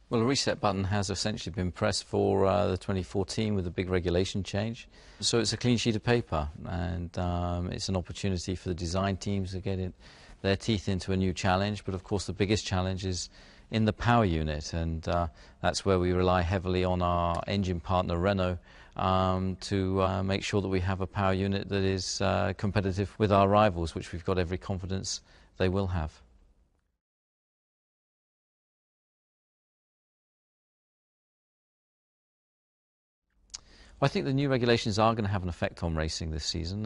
Well, a reset button has essentially been pressed for the 2014 with a big regulation change. So it's a clean sheet of paper, and it's an opportunity for the design teams to get their teeth into a new challenge. But of course, the biggest challenge is in the power unit, and that's where we rely heavily on our engine partner Renault to make sure that we have a power unit that is competitive with our rivals, which we've got every confidence they will have. I think the new regulations are going to have an effect on racing this season.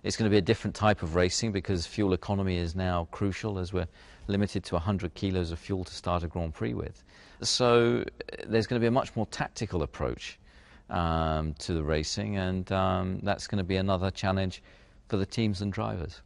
It's going to be a different type of racing because fuel economy is now crucial, as we're limited to 100 kilos of fuel to start a Grand Prix with. So there's going to be a much more tactical approach to the racing, and that's going to be another challenge for the teams and drivers.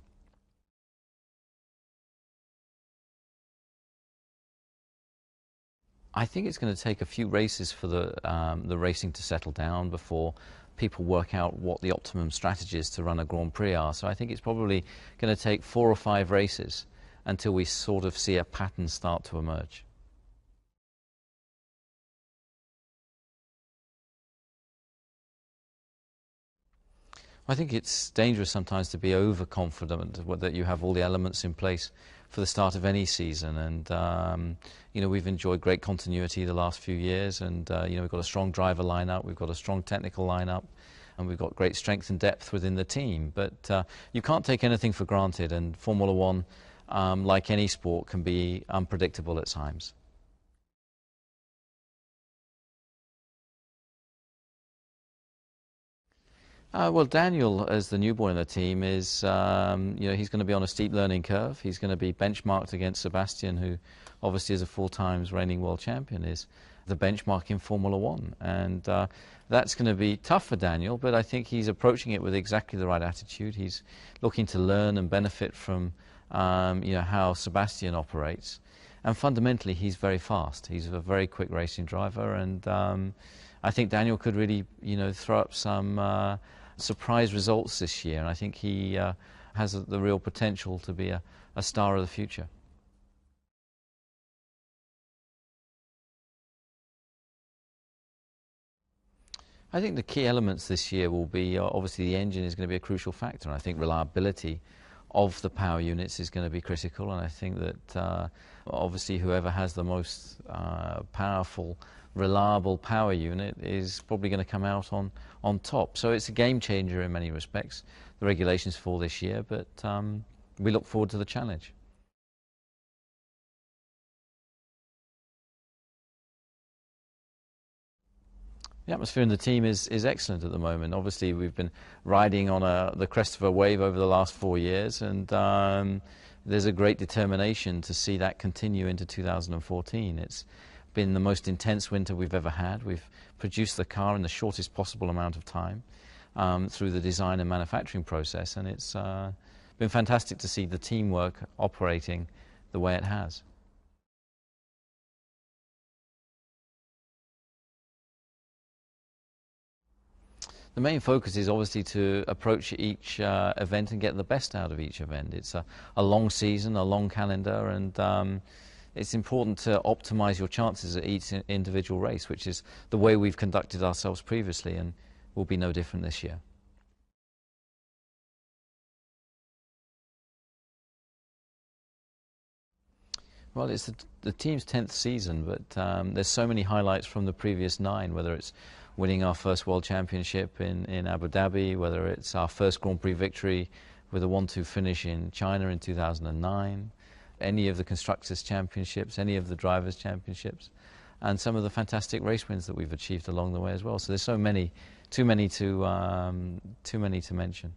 I think it's going to take a few races for the racing to settle down before people work out what the optimum strategies to run a Grand Prix are. So I think it's probably going to take 4 or 5 races until we sort of see a pattern start to emerge. I think it's dangerous sometimes to be overconfident that you have all the elements in place for the start of any season. And you know, we've enjoyed great continuity the last few years, and you know, we've got a strong driver lineup, we've got a strong technical lineup, and we've got great strength and depth within the team. But you can't take anything for granted, and Formula One, like any sport, can be unpredictable at times. Well, Daniel, as the newborn in the team, is you know, he's going to be on a steep learning curve. He's going to be benchmarked against Sebastian, who obviously is a 4 times reigning world champion, is the benchmark in Formula One, and that's going to be tough for Daniel. But I think he's approaching it with exactly the right attitude. He's looking to learn and benefit from you know, how Sebastian operates, and fundamentally he's very fast. He's a very quick racing driver, and I think Daniel could really, you know, throw up some surprise results this year, and I think he has the real potential to be a star of the future. I think the key elements this year will be obviously the engine is going to be a crucial factor, and I think reliability of the power units is going to be critical, and I think that obviously whoever has the most powerful, reliable power unit is probably going to come out on top. So it's a game changer in many respects, the regulations for this year, but we look forward to the challenge. The atmosphere in the team is excellent at the moment. Obviously, we've been riding on the crest of a wave over the last 4 years, and there's a great determination to see that continue into 2014. It's been the most intense winter we've ever had. We've produced the car in the shortest possible amount of time through the design and manufacturing process, and it's been fantastic to see the teamwork operating the way it has. The main focus is obviously to approach each event and get the best out of each event. It's a long season, a long calendar, and it's important to optimize your chances at each individual race, which is the way we've conducted ourselves previously and will be no different this year. Well, it's the team's 10th season, but there's so many highlights from the previous 9, whether it's winning our first World Championship in Abu Dhabi, whether it's our first Grand Prix victory with a 1-2 finish in China in 2009, any of the Constructors' Championships, any of the Drivers' Championships, and some of the fantastic race wins that we've achieved along the way as well. So there's so many, too many to mention.